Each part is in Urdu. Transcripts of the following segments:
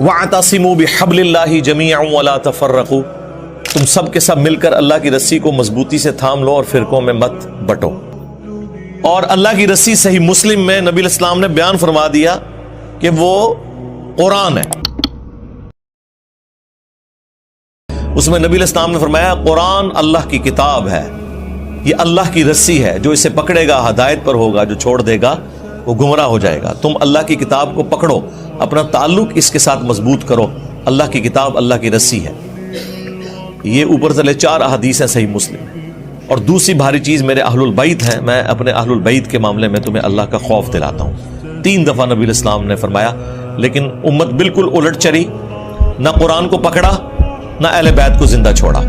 وَاعْتَصِمُوا بِحَبْلِ اللَّهِ جَمِيعًا وَلَا تَفَرَّقُوا، تم سب کے سب مل کر اللہ کی رسی کو مضبوطی سے تھام لو اور فرقوں میں مت بٹو۔ اور اللہ کی رسی صحیح مسلم میں نبی علیہ السلام نے بیان فرما دیا کہ وہ قرآن ہے۔ اس میں نبی علیہ السلام نے فرمایا قرآن اللہ کی کتاب ہے، یہ اللہ کی رسی ہے، جو اسے پکڑے گا ہدایت پر ہوگا، جو چھوڑ دے گا وہ گمراہ ہو جائے گا۔ تم اللہ کی کتاب کو پکڑو، اپنا تعلق اس کے ساتھ مضبوط کرو، اللہ کی کتاب اللہ کی رسی ہے۔ یہ اوپر سے 4 احادیث ہیں صحیح مسلم میں۔ اور دوسری بھاری چیز میرے اہل البیت ہیں، میں اپنے اہل البیت کے معاملے میں تمہیں اللہ کا خوف دلاتا ہوں۔ 3 دفعہ نبی علیہ السلام نے فرمایا، لیکن امت بالکل الٹ چلی، نہ قرآن کو پکڑا نہ اہل بیت کو زندہ چھوڑا،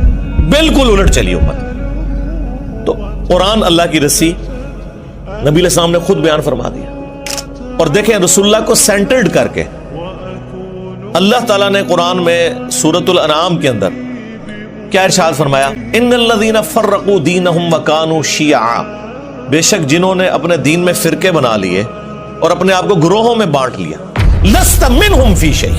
بالکل الٹ چلی امت۔ تو قرآن اللہ کی رسی نبی علیہ السلام نے خود بیان فرما دیا۔ اور دیکھیں رسول اللہ کو سینٹرڈ کر کے اللہ تعالیٰ نے قرآن میں سورۃ الانعام کے اندر کیا ارشاد فرمایا، ان الذین فرقوا دینہم وکانوا شیعا، بے شک جنہوں نے اپنے دین میں فرقے بنا لیے اور اپنے آپ کو گروہوں میں بانٹ لیا، لست منہم فی شیء،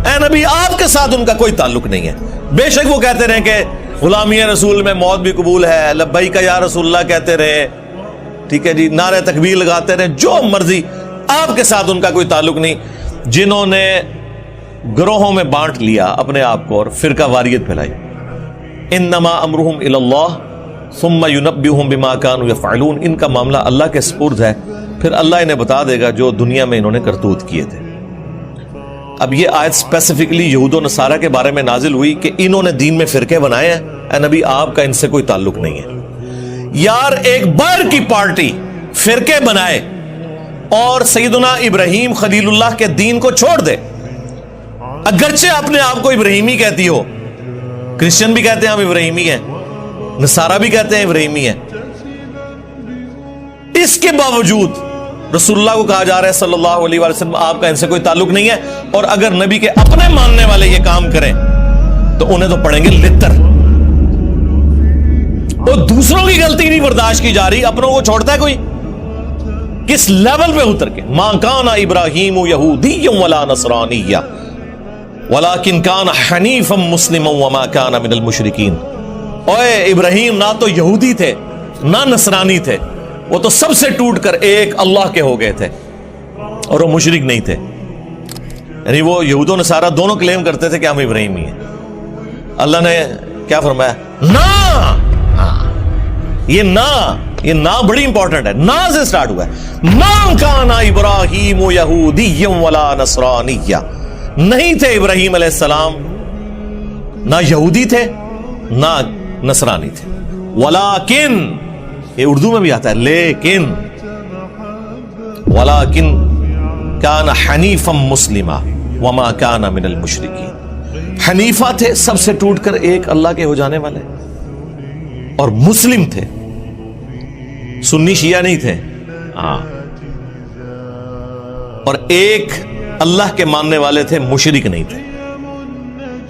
اے نبی آپ کے ساتھ ان کا کوئی تعلق نہیں ہے۔ بے شک وہ کہتے رہے کہ غلامی رسول میں موت بھی قبول ہے، لبیک یا رسول اللہ کہتے رہے، ٹھیک ہے جی، نعرہ تکبیر لگاتے رہے، جو مرضی، آپ کے ساتھ ان کا کوئی تعلق نہیں۔ جنہوں نے گروہوں میں بانٹ لیا اپنے آپ کو اور فرقہ واریت پھیلائی، انما امرهم الی اللہ ثم ینبئہم بما کانوا یفعلون، ان کا معاملہ اللہ کے سپرد ہے، پھر اللہ انہیں بتا دے گا جو دنیا میں انہوں نے کرتوت کیے تھے۔ اب یہ آیت اسپیسیفکلی یہود و نصارہ کے بارے میں نازل ہوئی کہ انہوں نے دین میں فرقے بنائے ہیں، اے نبی آپ کا ان سے کوئی تعلق نہیں ہے۔ یار ایک باہر کی پارٹی فرقے بنائے اور سیدنا ابراہیم خلیل اللہ کے دین کو چھوڑ دے، اگرچہ اپنے آپ کو ابراہیمی کہتی ہو، کرسچن بھی کہتے ہیں ہم ابراہیمی ہیں، نصارہ بھی کہتے ہیں ابراہیمی ہیں، اس کے باوجود رسول اللہ کو کہا جا رہا ہے صلی اللہ علیہ وسلم آپ کا ان سے کوئی تعلق نہیں ہے، اور اگر نبی کے اپنے ماننے والے یہ کام کریں تو انہیں تو پڑیں گے لتر۔ وہ دوسروں کی غلطی نہیں برداشت کی جا رہی، اپنوں کو چھوڑتا ہے کوئی؟ کس لیول پہ اتر کے، ما کان ابراہیم یہودی ولا نصرانی ولکن کان حنیفا مسلما وما کان من المشرکین۔ اوے ابراہیم نہ تو یہودی تھے نہ نصرانی تھے، وہ تو سب سے ٹوٹ کر ایک اللہ کے ہو گئے تھے، اور وہ مشرک نہیں تھے۔ یعنی وہ یہود و نصارہ دونوں کلیم کرتے تھے کہ ہم ابراہیمی ہیں۔ اللہ نے کیا فرمایا؟ نا، یہ نا بڑی امپورٹنٹ ہے، نا سے سٹارٹ ہوا ہے۔ ما کان ابراہیم یہودی ولا نصرانی، نہیں تھے ابراہیم علیہ السلام نہ یہودی تھے نہ نصرانی تھے، ولیکن، یہ اردو میں بھی آتا ہے لیکن، ولیکن کان حنیفا مسلما وما کان من المشرکین، حنیفہ تھے سب سے ٹوٹ کر ایک اللہ کے ہو جانے والے، اور مسلم تھے، سنی شیعہ نہیں تھے، اور ایک اللہ کے ماننے والے تھے، مشرک نہیں تھے۔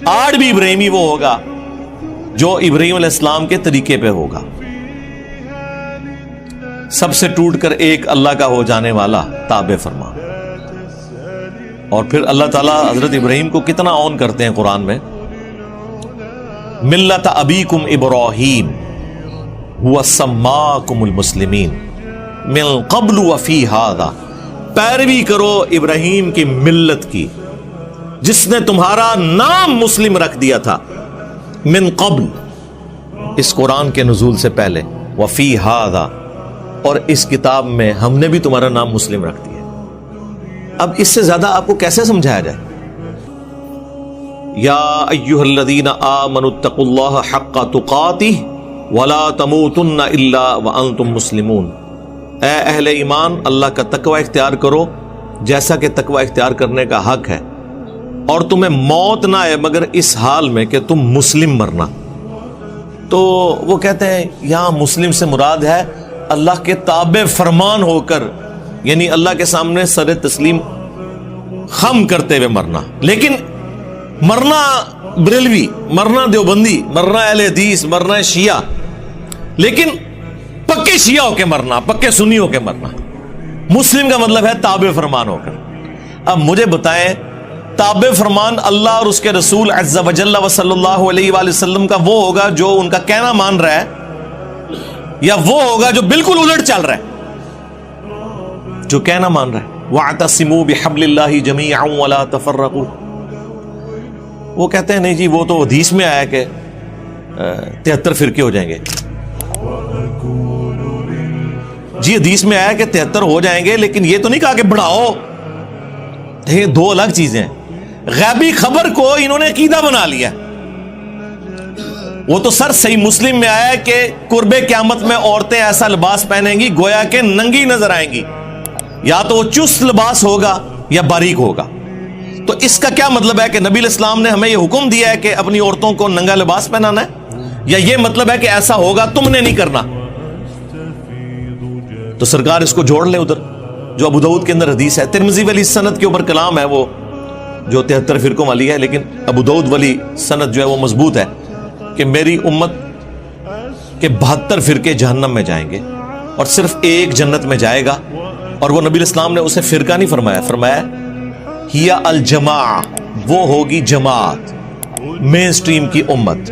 آج بھی ابراہیمی وہ ہوگا جو ابراہیم علیہ السلام کے طریقے پہ ہوگا، سب سے ٹوٹ کر ایک اللہ کا ہو جانے والا تابع فرما۔ اور پھر اللہ تعالیٰ حضرت ابراہیم کو کتنا آن کرتے ہیں قرآن میں، ملت ابیکم ابراہیم هو سماکم المسلمین من قبل وفی ھذا، پیروی کرو ابراہیم کی ملت کی جس نے تمہارا نام مسلم رکھ دیا تھا، من قبل، اس قرآن کے نزول سے پہلے، وفی ھذا، اور اس کتاب میں ہم نے بھی تمہارا نام مسلم رکھ دیا۔ اب اس سے زیادہ آپ کو کیسے سمجھایا جائے؟ یا ایھا الذین آمنوا اتقوا اللہ حق تقاتہ ولا تموتن الا وانتم مسلمون، اے اہل ایمان اللہ کا تقوی اختیار کرو جیسا کہ تقوی اختیار کرنے کا حق ہے، اور تمہیں موت نہ آئے مگر اس حال میں کہ تم مسلم مرنا۔ تو وہ کہتے ہیں یہاں مسلم سے مراد ہے اللہ کے تابع فرمان ہو کر، یعنی اللہ کے سامنے سر تسلیم خم کرتے ہوئے مرنا، لیکن مرنا بریلوی، مرنا دیوبندی، مرنا اہل حدیث، مرنا شیعہ، لیکن پکے شیعہ ہو کے مرنا، پکے سنی ہو کے مرنا۔ مسلم کا مطلب ہے تابع فرمان ہو کر۔ اب مجھے بتائیں تابع فرمان اللہ اور اس کے رسول عز و جل و صلی اللہ علیہ وآلہ وسلم کا وہ ہوگا جو ان کا کہنا مان رہا ہے، یا وہ ہوگا جو بالکل الٹ چل رہا ہے؟ جو کہنا مان رہا ہے وَاعْتَصِمُوا بِحَبْلِ اللَّهِ جَمِيعًا وَلَا تَفَرَّقُوا، وہ کہتے ہیں نہیں جی وہ تو حدیث میں آیا کہ 73 فرقے ہو جائیں گے. جی حدیث میں آیا کہ 73 ہو جائیں گے، لیکن یہ تو نہیں کہا کہ بڑھاؤ. یہ دو الگ چیزیں ہیں. غیبی خبر کو انہوں نے عقیدہ بنا لیا. وہ تو سر صحیح مسلم میں آیا کہ قرب قیامت میں عورتیں ایسا لباس پہنیں گی گویا کہ ننگی نظر آئیں گی، یا تو وہ چست لباس ہوگا یا باریک ہوگا. تو اس کا کیا مطلب ہے کہ نبی علیہ السلام نے ہمیں یہ حکم دیا ہے کہ اپنی عورتوں کو ننگا لباس پہنانا ہے، یا یہ مطلب ہے کہ ایسا ہوگا تم نے نہیں کرنا؟ تو سرکار اس کو جوڑ لے ادھر جو ابو داؤد کے اندر حدیث ہے. ترمذی والی سند کے اوپر کلام ہے وہ جو 73 فرقوں والی ہے، لیکن ابو داؤد والی سند جو ہے وہ مضبوط ہے کہ میری امت کے 72 فرقے جہنم میں جائیں گے اور صرف ایک جنت میں جائے گا. اور وہ نبی علیہ السلام نے اسے فرقہ نہیں فرمایا، فرمایا ہیا الجماع، وہ ہوگی جماعت، مین سٹریم کی امت.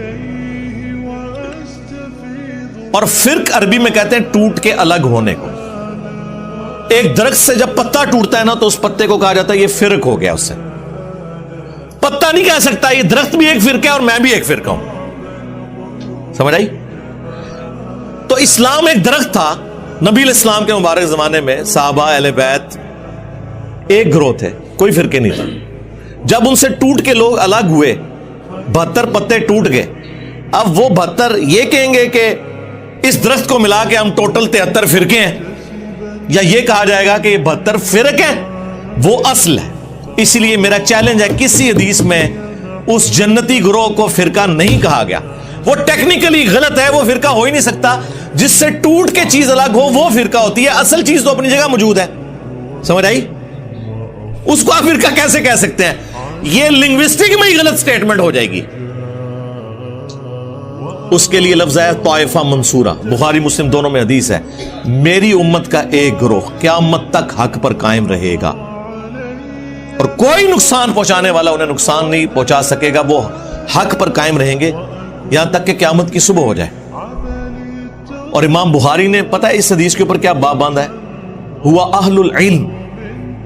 اور فرق عربی میں کہتے ہیں ٹوٹ کے الگ ہونے کو. ایک درخت سے جب پتا ٹوٹتا ہے نا تو اس پتے کو کہا جاتا ہے یہ فرق ہو گیا. اس سے پتا نہیں کہہ سکتا یہ درخت بھی ایک فرقہ ہے اور میں بھی ایک فرقہ ہوں. سمجھ آئی؟ تو اسلام ایک درخت تھا. نبی علیہ السلام کے مبارک زمانے میں صحابہ اہل بیت ایک گروہ تھے، کوئی فرقے نہیں تھا. جب ان سے ٹوٹ کے لوگ الگ ہوئے، 72 پتے ٹوٹ گئے، اب وہ 72 یہ کہیں گے کہ اس درخت کو ملا کے ہم ٹوٹل 73 فرقے ہیں، یا یہ کہا جائے گا کہ یہ 72 فرق ہیں، وہ اصل ہے. اسی لیے میرا چیلنج ہے کسی حدیث میں اس جنتی گروہ کو فرقہ نہیں کہا گیا. وہ ٹیکنیکلی غلط ہے، وہ فرقہ ہو ہی نہیں سکتا. جس سے ٹوٹ کے چیز الگ ہو وہ فرقہ ہوتی ہے، اصل چیز تو اپنی جگہ موجود ہے. سمجھ آئی؟ اس کو آپ فرقہ کیسے کہہ سکتے ہیں؟ یہ لنگوسٹک میں ہی غلط سٹیٹمنٹ ہو جائے گی. اس کے لیے لفظ ہے طائفہ منصورہ. بخاری مسلم دونوں میں حدیث ہے میری امت کا ایک گروہ قیامت تک حق پر قائم رہے گا اور کوئی نقصان پہنچانے والا انہیں نقصان نہیں پہنچا سکے گا. وہ حق پر قائم رہیں گے یہاں تک کہ قیامت کی صبح ہو جائے. اور امام بخاری نے پتہ ہے اس حدیث کے اوپر کیا باب باندھا ہے؟ ہوا اہل العلم.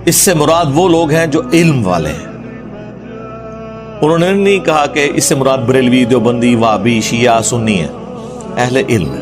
اس سے مراد وہ لوگ ہیں جو علم والے ہیں. انہوں نے نہیں کہا کہ اس سے مراد بریلوی، دیوبندی، وہابی، شیعہ، سنی ہے. اہل علم ہے.